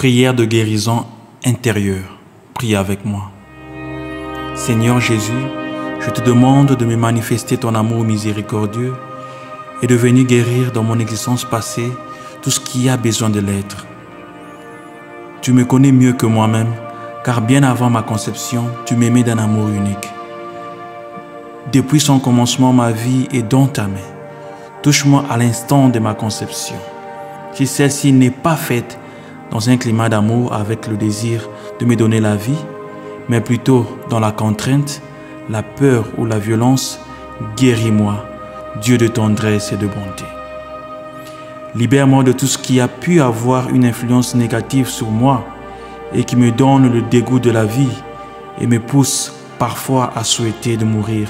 Prière de guérison intérieure. Prie avec moi. Seigneur Jésus, je te demande de me manifester ton amour miséricordieux et de venir guérir dans mon existence passée tout ce qui a besoin de l'être. Tu me connais mieux que moi-même, car bien avant ma conception, tu m'aimais d'un amour unique. Depuis son commencement, ma vie est dans ta main. Touche-moi à l'instant de ma conception. Si celle-ci n'est pas faite dans un climat d'amour avec le désir de me donner la vie, mais plutôt dans la contrainte, la peur ou la violence, guéris-moi, Dieu de tendresse et de bonté. Libère-moi de tout ce qui a pu avoir une influence négative sur moi et qui me donne le dégoût de la vie et me pousse parfois à souhaiter de mourir.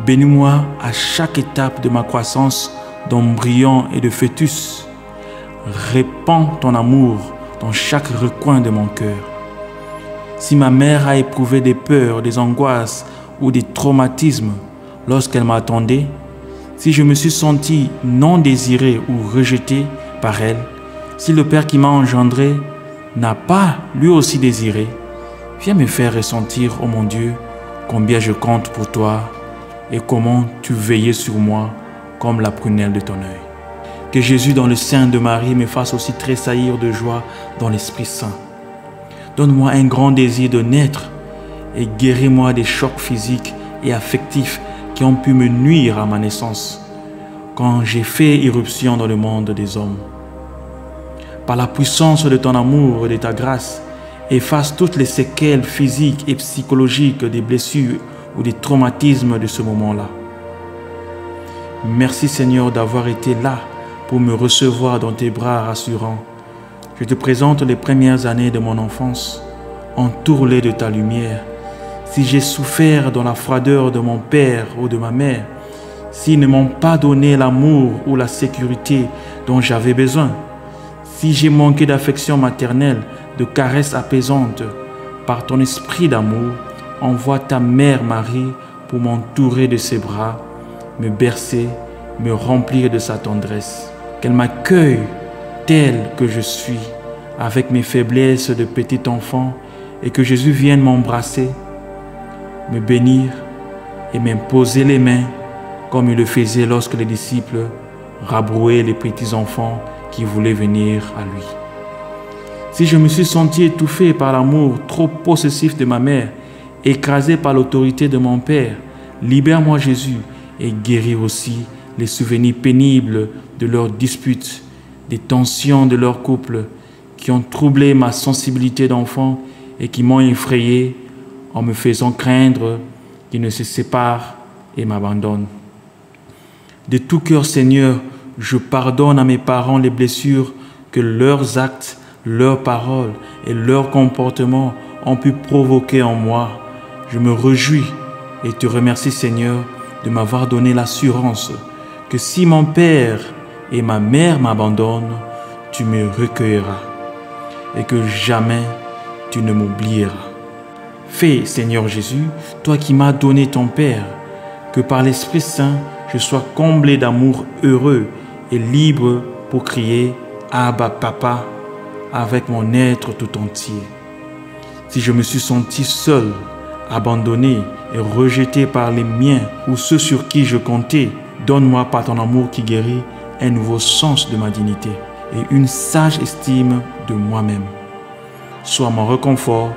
Bénis-moi à chaque étape de ma croissance d'embryon et de fœtus. Répands ton amour dans chaque recoin de mon cœur. Si ma mère a éprouvé des peurs, des angoisses ou des traumatismes lorsqu'elle m'attendait, si je me suis senti non désiré ou rejeté par elle, si le Père qui m'a engendré n'a pas lui aussi désiré, viens me faire ressentir, oh mon Dieu, combien je compte pour toi et comment tu veillais sur moi comme la prunelle de ton œil. Que Jésus dans le sein de Marie me fasse aussi tressaillir de joie dans l'Esprit Saint. Donne-moi un grand désir de naître et guéris-moi des chocs physiques et affectifs qui ont pu me nuire à ma naissance quand j'ai fait irruption dans le monde des hommes. Par la puissance de ton amour et de ta grâce, efface toutes les séquelles physiques et psychologiques des blessures ou des traumatismes de ce moment-là. Merci Seigneur d'avoir été là pour me recevoir dans tes bras rassurants. Je te présente les premières années de mon enfance, entourées de ta lumière. Si j'ai souffert dans la froideur de mon père ou de ma mère, s'ils ne m'ont pas donné l'amour ou la sécurité dont j'avais besoin, si j'ai manqué d'affection maternelle, de caresses apaisantes, par ton esprit d'amour, envoie ta mère Marie pour m'entourer de ses bras, me bercer, me remplir de sa tendresse. Qu'elle m'accueille tel que je suis, avec mes faiblesses de petit enfant, et que Jésus vienne m'embrasser, me bénir et m'imposer les mains, comme il le faisait lorsque les disciples rabrouaient les petits enfants qui voulaient venir à lui. Si je me suis senti étouffé par l'amour trop possessif de ma mère, écrasé par l'autorité de mon père, libère-moi Jésus et guéris aussi les souvenirs pénibles de leurs disputes, des tensions de leur couple qui ont troublé ma sensibilité d'enfant et qui m'ont effrayé en me faisant craindre qu'ils ne se séparent et m'abandonnent. De tout cœur, Seigneur, je pardonne à mes parents les blessures que leurs actes, leurs paroles et leurs comportements ont pu provoquer en moi. Je me réjouis et te remercie, Seigneur, de m'avoir donné l'assurance que si mon père et ma mère m'abandonnent, tu me recueilleras et que jamais tu ne m'oublieras. Fais, Seigneur Jésus, toi qui m'as donné ton Père, que par l'Esprit Saint, je sois comblé d'amour heureux et libre pour crier « Abba, Papa » avec mon être tout entier. Si je me suis senti seul, abandonné et rejeté par les miens ou ceux sur qui je comptais, donne-moi par ton amour qui guérit un nouveau sens de ma dignité et une sage estime de moi-même. Sois mon réconfort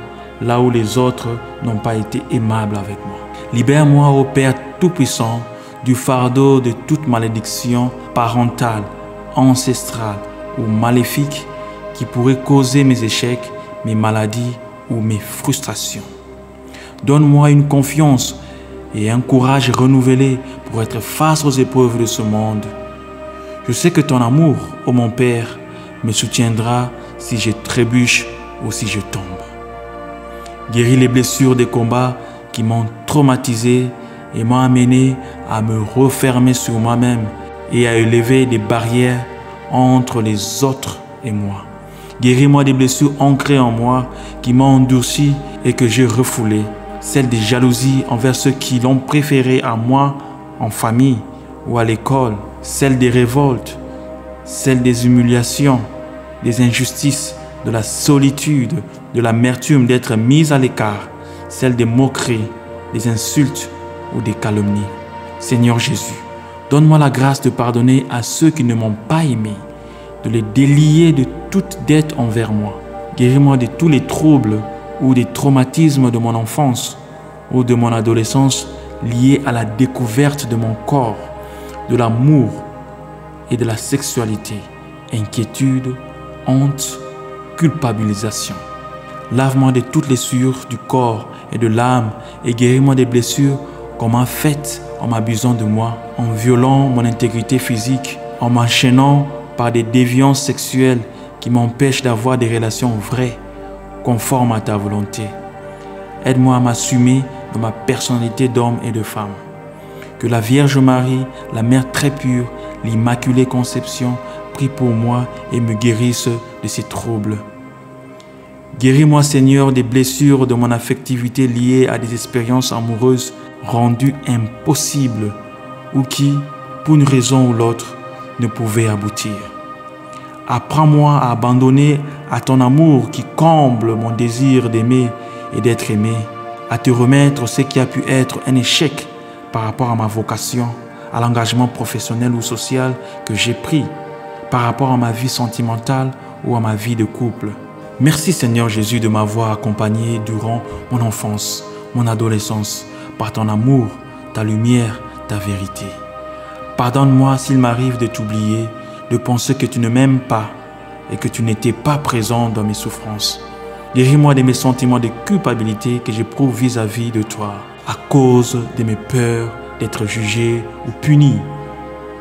là où les autres n'ont pas été aimables avec moi. Libère-moi, ô Père Tout-Puissant, du fardeau de toute malédiction parentale, ancestrale ou maléfique qui pourrait causer mes échecs, mes maladies ou mes frustrations. Donne-moi une confiance et un courage renouvelé pour être face aux épreuves de ce monde. Je sais que ton amour, ô mon Père, me soutiendra si je trébuche ou si je tombe. Guéris les blessures des combats qui m'ont traumatisé et m'ont amené à me refermer sur moi-même et à élever des barrières entre les autres et moi. Guéris-moi des blessures ancrées en moi qui m'ont endurci et que j'ai refoulées. Celles des jalousies envers ceux qui l'ont préféré à moi en famille ou à l'école. Celles des révoltes, celles des humiliations, des injustices, de la solitude, de l'amertume d'être mise à l'écart, celle des moqueries, des insultes ou des calomnies. Seigneur Jésus, donne-moi la grâce de pardonner à ceux qui ne m'ont pas aimé, de les délier de toute dette envers moi. Guéris-moi de tous les troubles ou des traumatismes de mon enfance ou de mon adolescence liés à la découverte de mon corps, de l'amour et de la sexualité, inquiétude, honte, culpabilisation. Lave-moi de toutes les souillures du corps et de l'âme et guéris-moi des blessures qu'on m'a faites en m'abusant de moi, en violant mon intégrité physique, en m'enchaînant par des déviances sexuelles qui m'empêchent d'avoir des relations vraies, conformes à ta volonté. Aide-moi à m'assumer dans ma personnalité d'homme et de femme. Que la Vierge Marie, la Mère très pure, l'Immaculée Conception, prie pour moi et me guérisse de ces troubles. Guéris-moi, Seigneur, des blessures de mon affectivité liées à des expériences amoureuses rendues impossibles ou qui, pour une raison ou l'autre, ne pouvaient aboutir. Apprends-moi à abandonner à ton amour qui comble mon désir d'aimer et d'être aimé, à te remettre ce qui a pu être un échec par rapport à ma vocation, à l'engagement professionnel ou social que j'ai pris, par rapport à ma vie sentimentale ou à ma vie de couple. Merci Seigneur Jésus de m'avoir accompagné durant mon enfance, mon adolescence, par ton amour, ta lumière, ta vérité. Pardonne-moi s'il m'arrive de t'oublier, de penser que tu ne m'aimes pas et que tu n'étais pas présent dans mes souffrances. Guéris-moi de mes sentiments de culpabilité que j'éprouve vis-à-vis de toi, à cause de mes peurs d'être jugé ou puni,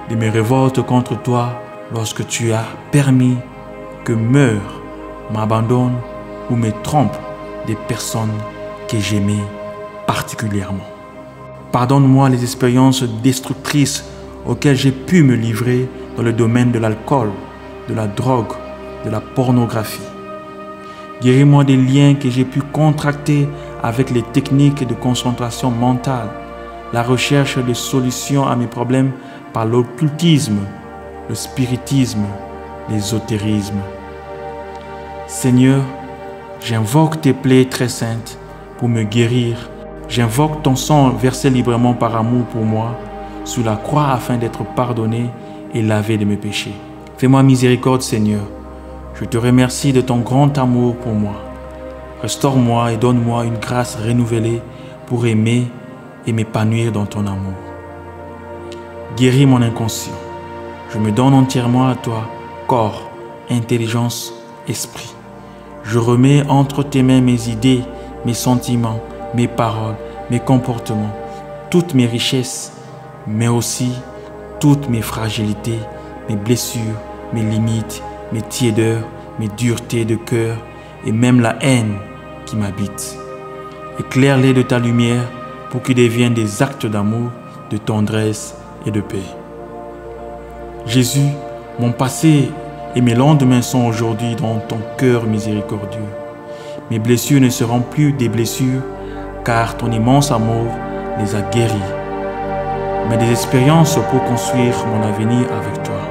de mes révoltes contre toi lorsque tu as permis que meurent, m'abandonnent ou me trompent des personnes que j'aimais particulièrement. Pardonne-moi les expériences destructrices auxquelles j'ai pu me livrer dans le domaine de l'alcool, de la drogue, de la pornographie. Guéris-moi des liens que j'ai pu contracter avec les techniques de concentration mentale, la recherche de solutions à mes problèmes par l'occultisme, le spiritisme, l'ésotérisme. Seigneur, j'invoque tes plaies très saintes pour me guérir. J'invoque ton sang versé librement par amour pour moi sous la croix afin d'être pardonné et lavé de mes péchés. Fais-moi miséricorde, Seigneur. Je te remercie de ton grand amour pour moi. Restaure-moi et donne-moi une grâce renouvelée pour aimer et m'épanouir dans ton amour. Guéris mon inconscient. Je me donne entièrement à toi, corps, intelligence, esprit. Je remets entre tes mains mes idées, mes sentiments, mes paroles, mes comportements, toutes mes richesses, mais aussi toutes mes fragilités, mes blessures, mes limites, mes tiédeurs, mes duretés de cœur et même la haine qui m'habite. Éclaire-les de ta lumière pour qu'ils deviennent des actes d'amour, de tendresse et de paix. Jésus, mon passé et mes lendemains sont aujourd'hui dans ton cœur miséricordieux. Mes blessures ne seront plus des blessures car ton immense amour les a guéries, mais des expériences pour construire mon avenir avec toi.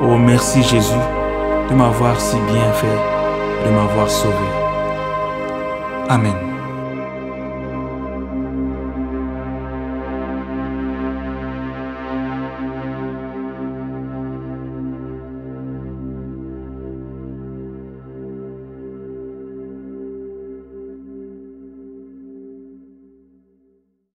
Oh, merci Jésus de m'avoir si bien fait, de m'avoir sauvé. Amen.